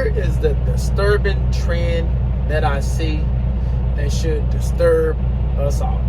here is the disturbing trend that I see that should disturb us all.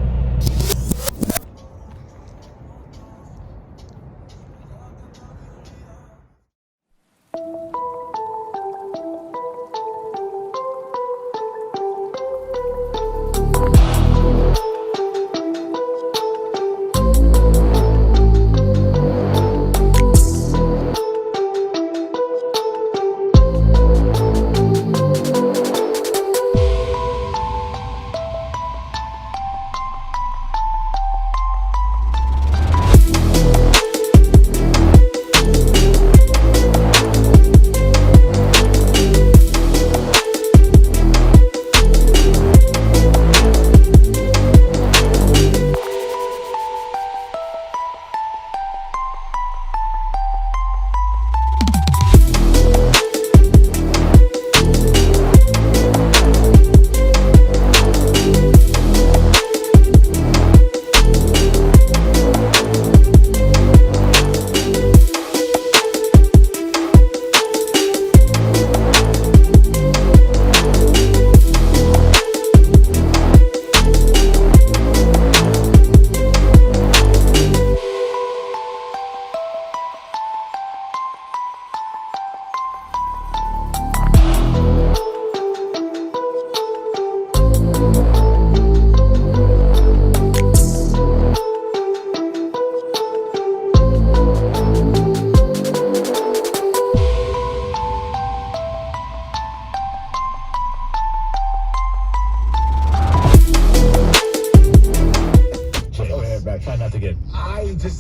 Try not to get.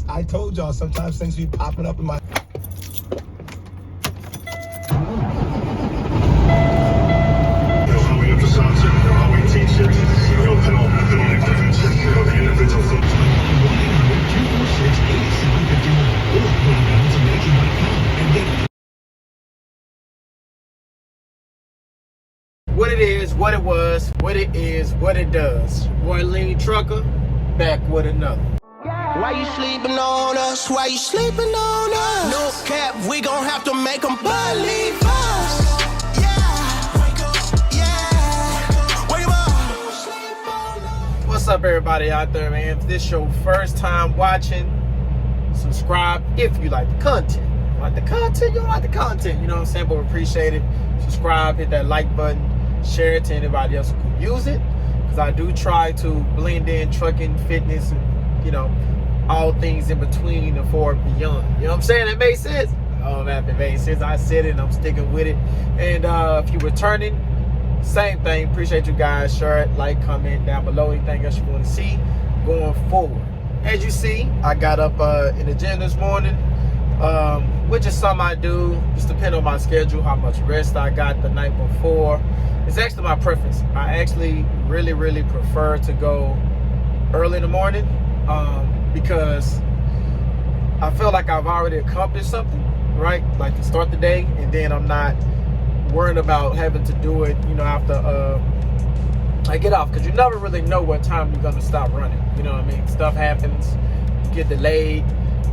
I told y'all sometimes things be popping up in my. What it is, what it was, what it is, what it does. Boy Lean Trucker, back with another. Why you sleeping on us? Why you sleeping on us? No cap, we gon' have to make them believe us. Yeah, wake up, yeah, wake up. What's up, everybody out there, man? If this your first time watching, subscribe if you like the content. You like the content, you don't like the content. You know what I'm saying? But we appreciate it. Subscribe, hit that like button, share it to anybody else who can use it. Because I do try to blend in trucking, fitness, and, you know, all things in between and forward and beyond. You know what I'm saying? It makes sense? Oh man, it makes sense. I said it and I'm sticking with it. And if you're returning, same thing. Appreciate you guys. Share it, like, comment down below. Anything else you want to see going forward. As you see, I got up in the gym this morning, which is something I do. Just depend on my schedule, how much rest I got the night before. It's actually my preference. I actually really prefer to go early in the morning. Because I feel like I've already accomplished something, right? Like to start the day, and then I'm not worrying about having to do it, you know, after I get off. Because you never really know what time you're gonna stop running. You know what I mean? Stuff happens, you get delayed,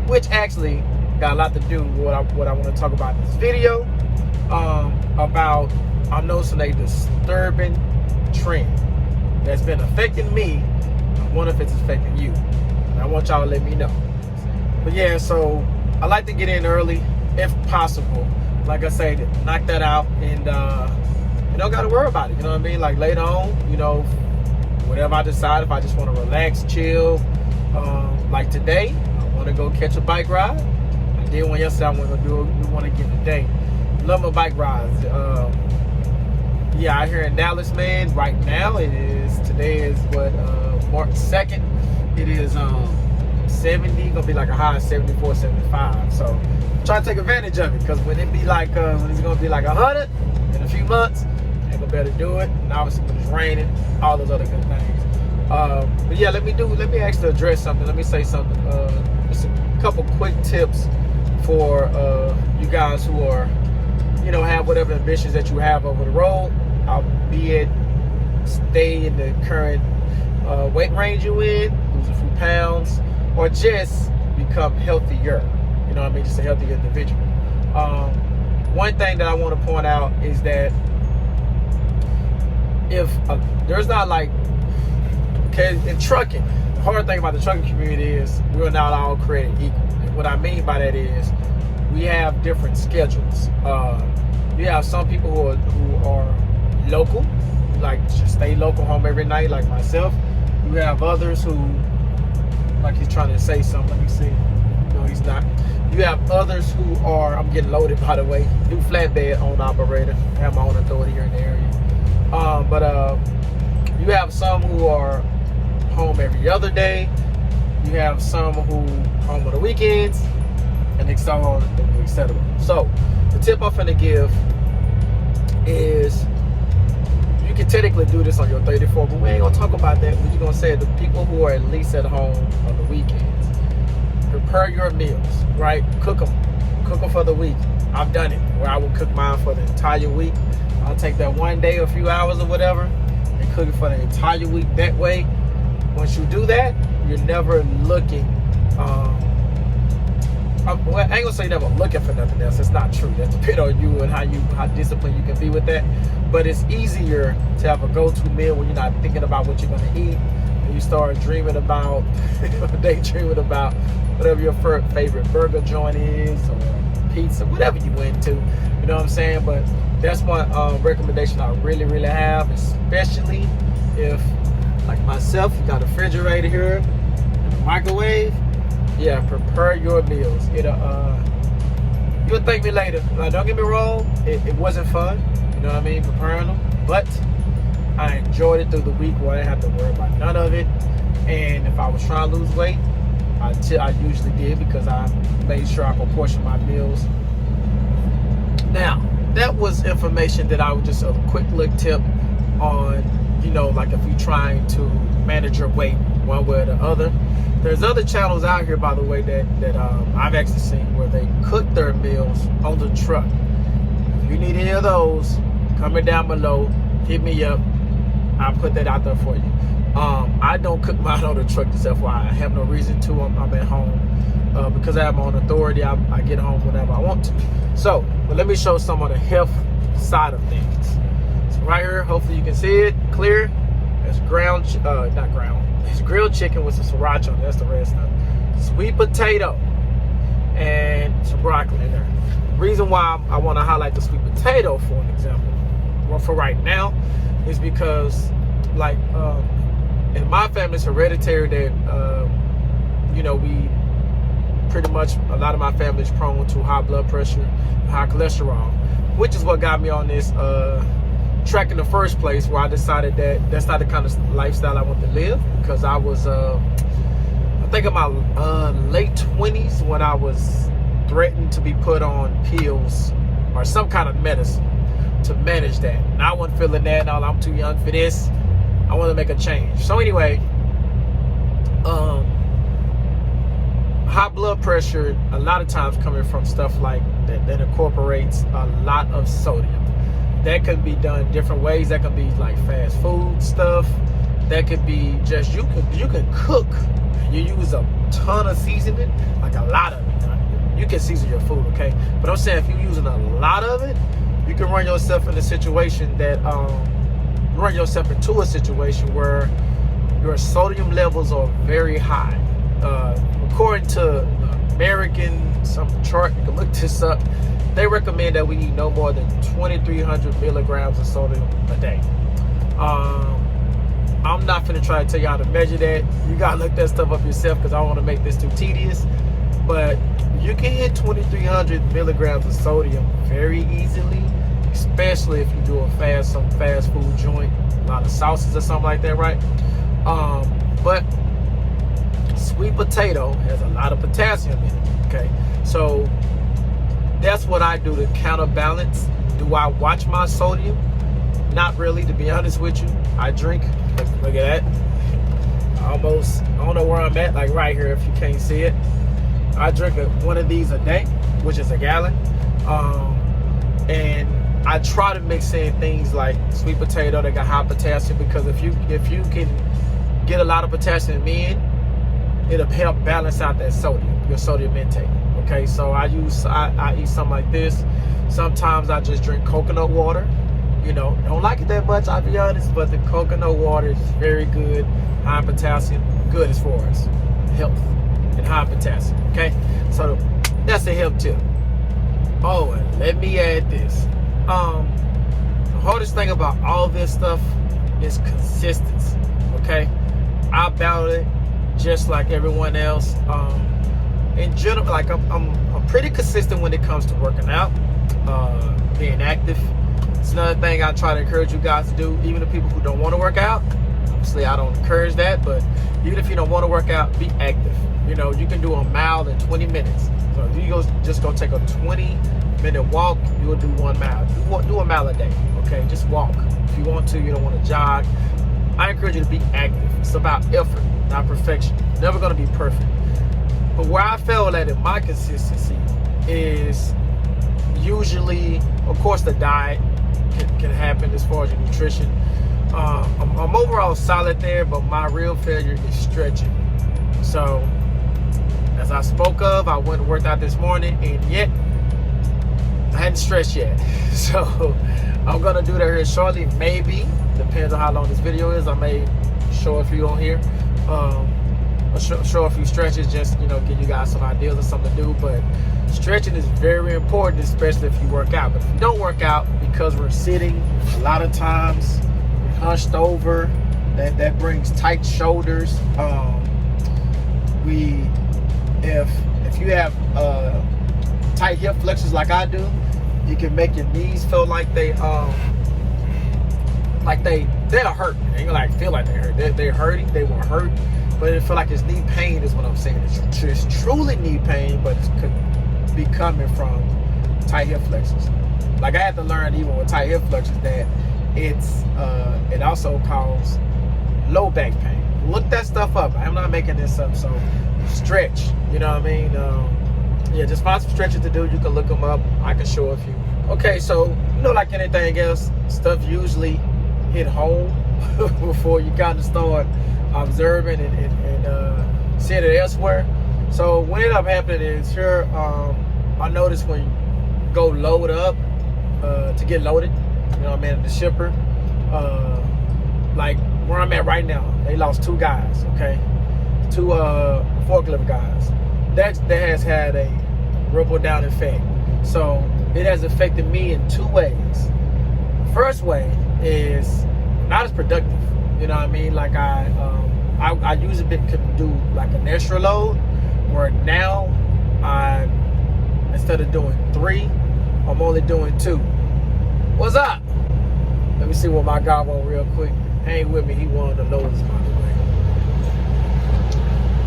which actually got a lot to do with what I want to talk about in this video. About I'm noticing a disturbing trend that's been affecting me. I wonder if it's affecting you. I want y'all to let me know. But yeah, so I like to get in early if possible. Like I say, knock that out, and you don't gotta worry about it. You know what I mean? Like later on, you know, whatever I decide, if I just want to relax, chill. Like today, I want to go catch a bike ride. I did one yesterday. I want to do it. We want to get today. Love my bike rides. Yeah, out here in Dallas, man. Right now, today is what March 2nd. It is 70, gonna be like a high of 74, 75. So try to take advantage of it, because when it be like when it's gonna be like 100 in a few months, ain't gonna be able to do it. And obviously when it's raining, all those other good things. But yeah, let me actually address something. Let me say something. Just a couple quick tips for you guys who are, you know, have whatever ambitions that you have over the road, albeit stay in the current weight range you in, lose a few pounds, or just become healthier. You know what I mean? Just a healthier individual. one thing that I want to point out is that if there's not like, okay, in trucking, the hard thing about the trucking community is we're not all created equal. And what I mean by that is we have different schedules. You have some people who are local, like just stay local, home every night, like myself. You have others who, like he's trying to say something. Let me see. No, he's not. You have others who are, I'm getting loaded by the way, new flatbed owner operator. I have my own authority here in the area. But you have some who are home every other day. You have some who home on the weekends, and so on, etc. So the tip I'm finna give is you can technically do this on your 34, but we ain't gonna talk about that. We're just gonna say the people who are at least at home on the weekends, prepare your meals, right? Cook them for the week. I've done it where I would cook mine for the entire week. I'll take that one day, a few hours or whatever, and cook it for the entire week. That way, once you do that, you're never looking. Well, I ain't gonna say never looking for nothing else. It's not true. That depends on you and how disciplined you can be with that. But it's easier to have a go-to meal when you're not thinking about what you're gonna eat, and you start dreaming about, daydreaming about whatever your favorite burger joint is, or pizza, whatever you into. You know what I'm saying? But that's one recommendation I really, really have, especially if, like myself, you got a refrigerator here and a microwave. Yeah, prepare your meals. You'll thank me later. Don't get me wrong, it wasn't fun. You know what I mean, preparing them. But I enjoyed it through the week where I didn't have to worry about none of it. And if I was trying to lose weight, I usually did because I made sure I proportioned my meals. Now, that was information that I would just a quick little tip on, like if you're trying to manage your weight one way or the other. There's other channels out here, by the way, that I've actually seen where they cook their meals on the truck. If you need any of those, comment down below, hit me up. I'll put that out there for you. I don't cook mine on the truck, except I have no reason to. I'm at home because I have my own authority. I get home whenever I want to. So, but let me show some of the health side of things. So right here, hopefully you can see it clear. It's it's grilled chicken with some sriracha. That's the red stuff. Sweet potato and some broccoli in there. The reason why I want to highlight the sweet potato, for an example, well, for right now, is because, like, in my family, it's hereditary that, we pretty much, a lot of my family is prone to high blood pressure, high cholesterol, which is what got me on this track in the first place, where I decided that that's not the kind of lifestyle I want to live, because I was, I think in my late 20s when I was threatened to be put on pills or some kind of medicine to manage that. And I wasn't feeling that, and I'm too young for this. I want to make a change. So anyway, high blood pressure a lot of times coming from stuff like that incorporates a lot of sodium. That could be done different ways. That could be like fast food stuff. That could be just you can cook. You use a ton of seasoning, like a lot of it. You can season your food, okay? But I'm saying if you're using a lot of it, you can run yourself in a situation that into a situation where your sodium levels are very high. According to some chart, you can look this up. They recommend that we eat no more than 2,300 milligrams of sodium a day. I'm not finna try to tell you how to measure that. You gotta look that stuff up yourself, because I don't want to make this too tedious. But you can hit 2,300 milligrams of sodium very easily, especially if you do some fast food joint, a lot of sauces or something like that, right? But sweet potato has a lot of potassium in it, okay? So that's what I do to counterbalance. Do I watch my sodium? Not really, to be honest with you. I drink, look at that. I don't know where I'm at, like right here if you can't see it. I drink one of these a day, which is a gallon. And I try to mix in things like sweet potato that got high potassium, because if you can get a lot of potassium in, it'll help balance out that sodium, your sodium intake. Okay, so I eat something like this. Sometimes I just drink coconut water. You know, don't like it that much, I'll be honest, but the coconut water is very good, high in potassium, good as far as health and high in potassium. Okay, so that's a health tip. Oh, and let me add this. The hardest thing about all this stuff is consistency. Okay, I battle it just like everyone else. In general, like I'm pretty consistent when it comes to working out, being active. It's another thing I try to encourage you guys to do, even the people who don't want to work out. Obviously, I don't encourage that, but even if you don't want to work out, be active. You know, you can do a mile in 20 minutes. So if you just go take a 20-minute walk, you'll do 1 mile. Do a mile a day, okay? Just walk. If you want to, you don't want to jog. I encourage you to be active. It's about effort, not perfection. Never going to be perfect. But where I fail at in my consistency is usually, of course, the diet can happen as far as your nutrition. I'm overall solid there, but my real failure is stretching. So, as I spoke of, I went and worked out this morning, and yet I hadn't stretched yet. So, I'm gonna do that here shortly. Maybe, depends on how long this video is. I may show a few on here. Show a few stretches, just give you guys some ideas of something to do. But stretching is very important, especially if you work out. But if you don't work out, because we're sitting, a lot of times we're hunched over. That brings tight shoulders. If you have tight hip flexors like I do, you can make your knees feel like they'll hurt. They ain't feel like they hurt. They're hurting. They won't hurt. But it feel like it's knee pain is what I'm saying. It's truly knee pain, but it could be coming from tight hip flexors. Like I had to learn even with tight hip flexors that it also causes low back pain. Look that stuff up. I'm not making this up. So stretch. You know what I mean? Yeah, just find some stretches to do. You can look them up. I can show a few. Okay, so like anything else, stuff usually hit home before you kind of start observing and seeing it elsewhere. So what ended up happening is here, I noticed when you go load up to get loaded, the shipper, like where I'm at right now, they lost 2 guys, okay? 2 forklift guys. That has had a ripple down effect. So it has affected me in 2 ways. First way is not as productive. You know what I mean? Like I use a bit to do like an extra load, where now instead of doing 3, I'm only doing 2. What's up? Let me see what my guy wants real quick. Hang with me. He wanted the lowest, by the way.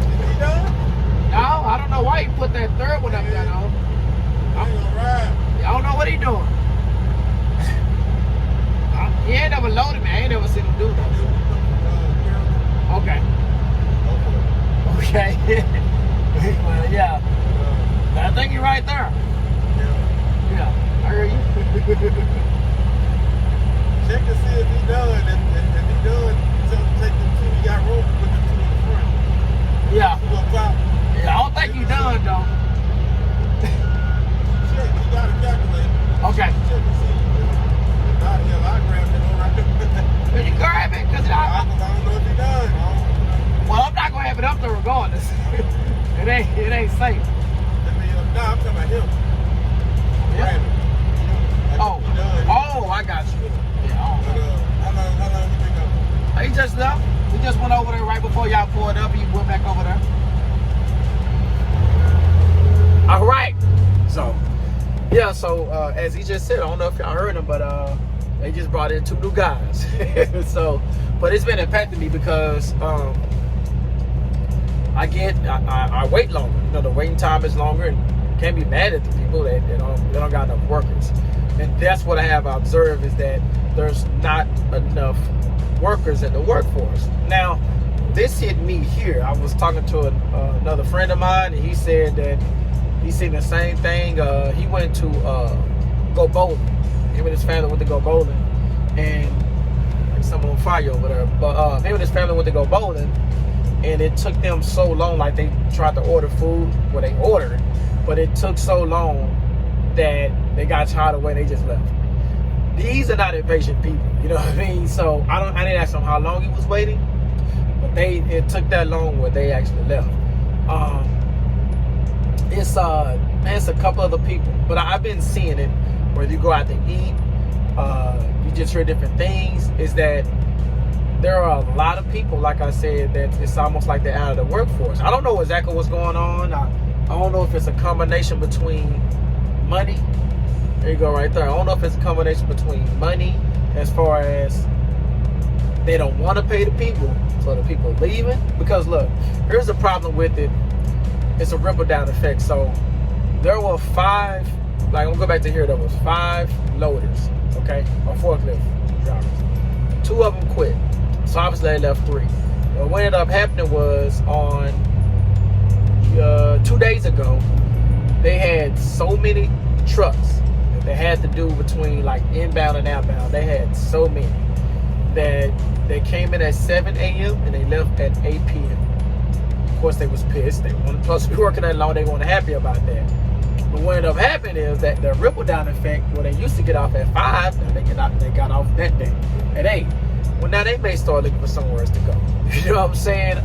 You done? No, I don't know why he put that 3rd one up there, though. I don't know what he doing. He ain't never loaded me. I ain't never seen him do that. Okay. Well, yeah. I think you're right there. Yeah, I hear you. Check to see if he done. If he done, take the 2 you got room, put the 2 in the front. Yeah. 2 up top. Yeah, I don't think you done, though. Check, you got to calculate. Okay. Check to see. I grabbed it on right there. Will you grab it? Because I don't know if he done. well, I'm not going to have it up there regardless. It ain't safe. No, I'm talking about him. Yeah. Right. Oh, I got you. Yeah, how long you been up? He just left. He just went over there right before y'all pulled up. He went back over there. All right. So, yeah, as he just said, I don't know if y'all heard him, but they just brought in 2 new guys. But it's been impacting me because I wait longer. The waiting time is longer, and can't be mad at the people that they don't got enough workers. And that's what I have observed, is that there's not enough workers in the workforce. Now, this hit me here. I was talking to another friend of mine, and he said that he's seen the same thing. He went to go bowling. Him and his family went to go bowling, and like someone on fire over there. But him and his family went to go bowling, and it took them so long. Like they tried to order food, they ordered, but it took so long that they got tired of waiting. They just left. These are not impatient people, you know what I mean? So I didn't ask them how long he was waiting, but it took that long where they actually left. It's a couple other people, but I've been seeing it where you go out to eat, you just hear different things. Is that there are a lot of people, like I said, that it's almost like they're out of the workforce. I don't know exactly what's going on. I don't know if it's a combination between money. There you go, right there. I don't know if it's a combination between money, as far as they don't want to pay the people, so the people leaving. Because look, here's the problem with it. It's a ripple down effect. So there were 5, like I'm gonna go back to here, there was 5 loaders, okay, or forklift drivers. 2 of them quit. So obviously they left 3. But what ended up happening was on 2 days ago, they had so many trucks that they had to do between like inbound and outbound. They had so many that they came in at 7 a.m. and they left at 8 p.m. Of course, they was pissed. They wanted plus to be working that long. They weren't happy about that. But what ended up happening is that the ripple down effect, where they used to get off at 5, now they got off that day at 8. Well, now they may start looking for somewhere else to go. You know what I'm saying?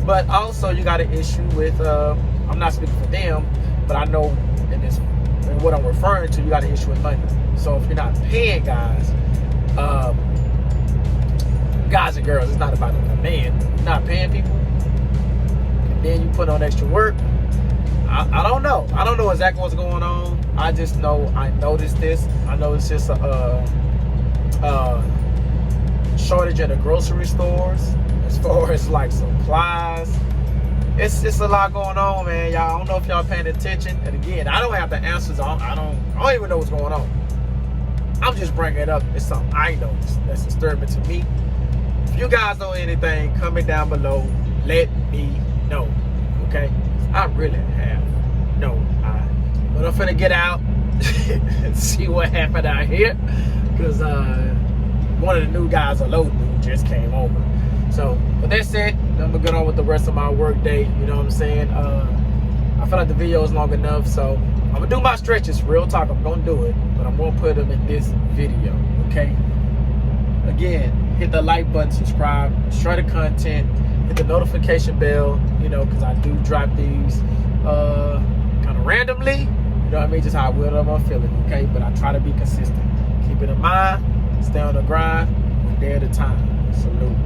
But also you got an issue with, I'm not speaking for them, but I know in what I'm referring to, you got an issue with money. So if you're not paying guys and girls, it's not about the man. You're not paying people, and then you put on extra work. I don't know. I don't know exactly what's going on. I just know I noticed this. I know it's just a shortage in the grocery stores as far as like supplies. It's a lot going on, man. Y'all, I don't know if y'all paying attention. And again, I don't have the answers. I don't even know what's going on. I'm just bringing it up. It's something I noticed that's disturbing to me. If you guys know anything, comment down below. Let me know. Okay? I really have no idea. But I'm finna get out and see what happened out here. Because one of the new guys, a load dude, just came over. So, but that's it. I'm gonna get on with the rest of my work day. You know what I'm saying? I feel like the video is long enough, so I'm gonna do my stretches. Real talk, I'm gonna do it, but I'm gonna put them in this video. Okay? Again, hit the like button, subscribe, share the content, hit the notification bell. You know, because I do drop these kind of randomly. You know what I mean? Just how I'm feeling. Okay? But I try to be consistent. Keep it in mind. Stay on the grind. One day at a time. Salute.